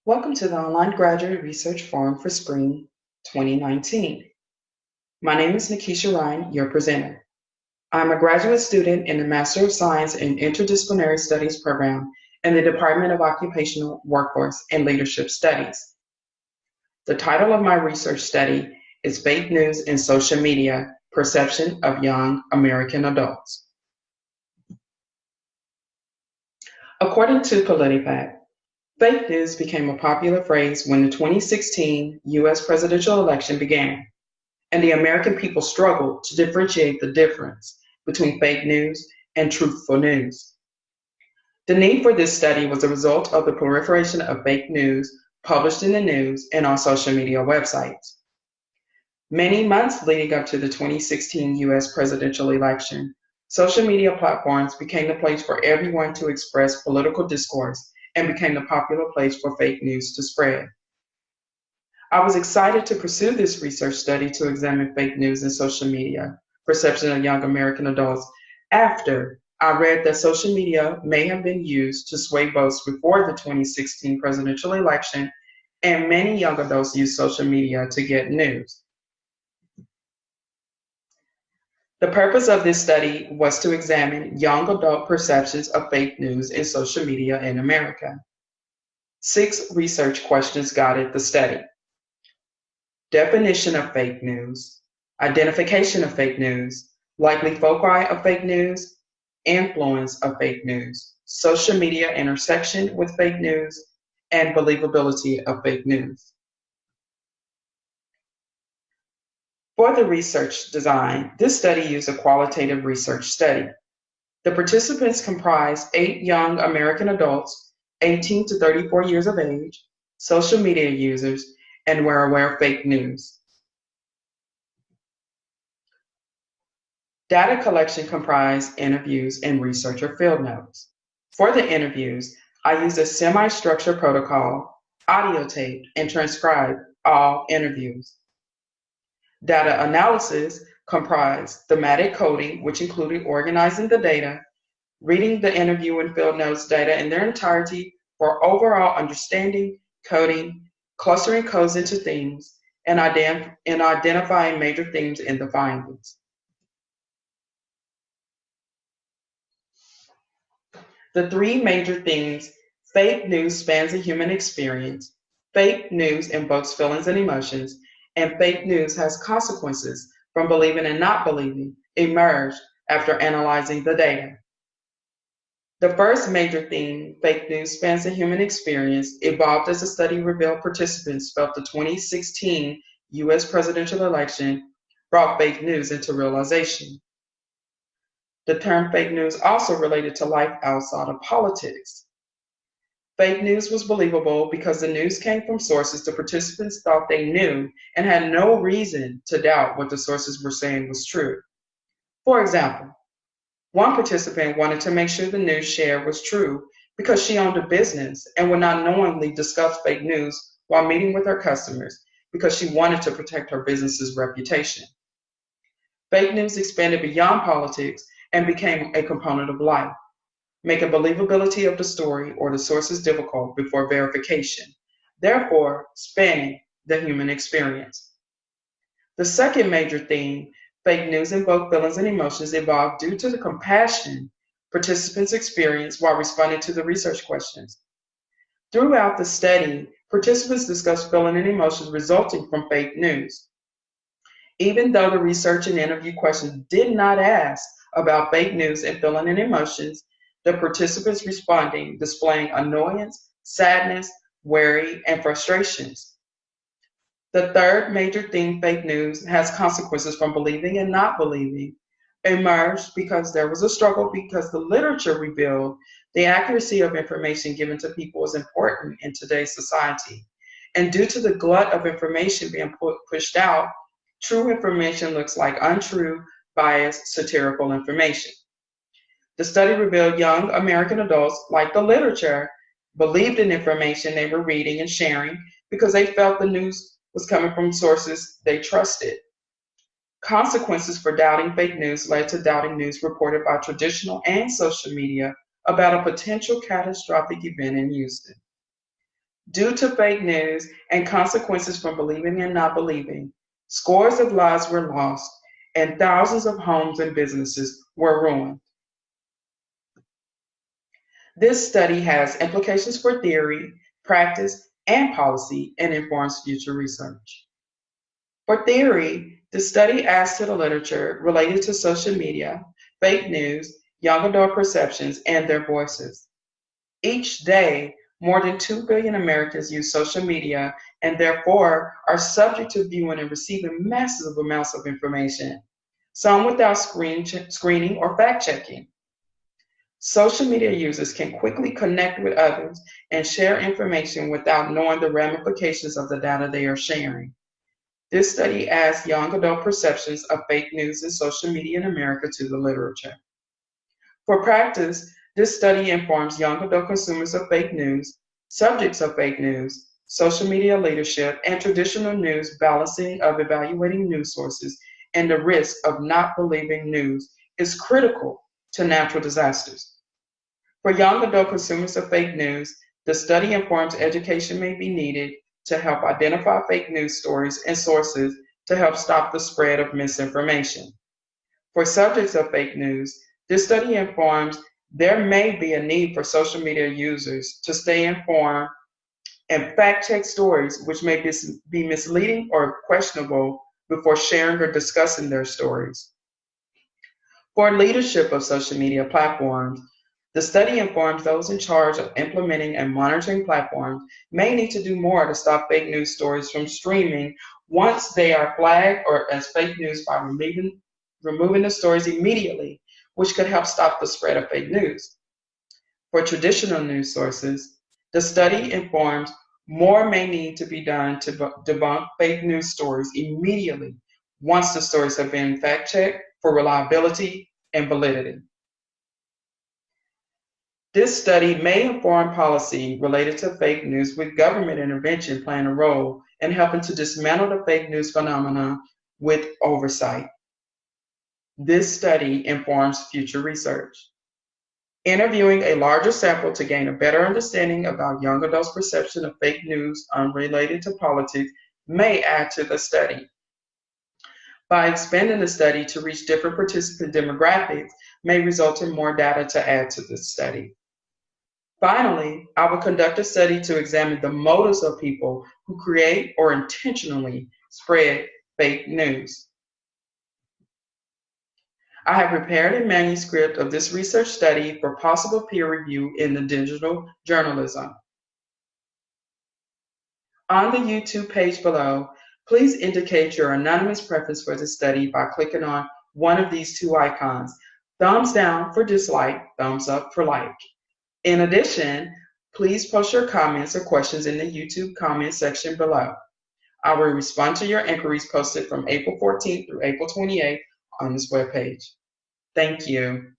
Welcome to the Online Graduate Research Forum for Spring 2019. My name is Nikisha Ryan, your presenter. I'm a graduate student in the Master of Science in Interdisciplinary Studies program in the Department of Occupational, Workforce, and Leadership Studies. The title of my research study is Fake News in Social Media: Perception of Young American Adults. According to PolitiFact, fake news became a popular phrase when the 2016 U.S. presidential election began, and the American people struggled to differentiate the difference between fake news and truthful news. The need for this study was a result of the proliferation of fake news published in the news and on social media websites. Many months leading up to the 2016 U.S. presidential election, social media platforms became the place for everyone to express political discourse and became the popular place for fake news to spread. I was excited to pursue this research study to examine fake news in social media, perception of young American adults, after I read that social media may have been used to sway votes before the 2016 presidential election, and many young adults use social media to get news. The purpose of this study was to examine young adult perceptions of fake news in social media in America. 6 research questions guided the study: definition of fake news, identification of fake news, likely foci of fake news, influence of fake news, social media intersection with fake news, and believability of fake news. For the research design, this study used a qualitative research study. The participants comprised 8 young American adults, 18 to 34 years of age, social media users, and were aware of fake news. Data collection comprised interviews and researcher field notes. For the interviews, I used a semi-structured protocol, audio taped, and transcribed all interviews. Data analysis comprised thematic coding, which included organizing the data, reading the interview and field notes data in their entirety for overall understanding, coding, clustering codes into themes, and identifying major themes in the findings. The 3 major themes: fake news spans the human experience, fake news invokes feelings and emotions, and fake news has consequences from believing and not believing, emerged after analyzing the data. The first major theme, fake news spans the human experience, evolved as the study revealed participants felt the 2016 U.S. presidential election brought fake news into realization. The term fake news also related to life outside of politics. Fake news was believable because the news came from sources the participants thought they knew and had no reason to doubt what the sources were saying was true. For example, one participant wanted to make sure the news shared was true because she owned a business and would not knowingly discuss fake news while meeting with her customers because she wanted to protect her business's reputation. Fake news expanded beyond politics and became a component of life, making believability of the story or the sources difficult before verification, therefore spanning the human experience. The second major theme, fake news invoked feelings and emotions, evolved due to the compassion participants experienced while responding to the research questions. Throughout the study, participants discussed feelings and emotions resulting from fake news. Even though the research and interview questions did not ask about fake news and feelings and emotions, the participants responding displaying annoyance, sadness, worry, and frustrations. The third major theme, fake news has consequences from believing and not believing, emerged because there was a struggle because the literature revealed the accuracy of information given to people is important in today's society. And due to the glut of information being pushed out, true information looks like untrue, biased, satirical information. The study revealed young American adults, like the literature, believed in information they were reading and sharing because they felt the news was coming from sources they trusted. Consequences for doubting fake news led to doubting news reported by traditional and social media about a potential catastrophic event in Houston. Due to fake news and consequences from believing and not believing, scores of lives were lost and thousands of homes and businesses were ruined. This study has implications for theory, practice, and policy and informs future research. For theory, the study adds to the literature related to social media, fake news, young adult perceptions, and their voices. Each day, more than 2 billion Americans use social media and therefore are subject to viewing and receiving massive amounts of information, some without screening or fact checking. Social media users can quickly connect with others and share information without knowing the ramifications of the data they are sharing. This study adds young adult perceptions of fake news and social media in America to the literature. For practice, this study informs young adult consumers of fake news, subjects of fake news, social media leadership, and traditional news balancing of evaluating news sources and the risk of not believing news is critical to natural disasters. For young adult consumers of fake news, the study informs education may be needed to help identify fake news stories and sources to help stop the spread of misinformation. For subjects of fake news, this study informs there may be a need for social media users to stay informed and fact check stories which may be misleading or questionable before sharing or discussing their stories. For leadership of social media platforms, the study informs those in charge of implementing and monitoring platforms may need to do more to stop fake news stories from streaming once they are flagged or as fake news by removing the stories immediately, which could help stop the spread of fake news. For traditional news sources, the study informs more may need to be done to debunk fake news stories immediately once the stories have been fact-checked for reliability and validity. This study may inform policy related to fake news with government intervention playing a role in helping to dismantle the fake news phenomenon with oversight. This study informs future research. Interviewing a larger sample to gain a better understanding about young adults' perception of fake news unrelated to politics may add to the study. By expanding the study to reach different participant demographics may result in more data to add to the study. Finally, I will conduct a study to examine the motives of people who create or intentionally spread fake news. I have prepared a manuscript of this research study for possible peer review in the digital journalism. On the YouTube page below, please indicate your anonymous preference for the study by clicking on one of these two icons: thumbs down for dislike, thumbs up for like. In addition, please post your comments or questions in the YouTube comment section below. I will respond to your inquiries posted from April 14th through April 28th on this webpage. Thank you.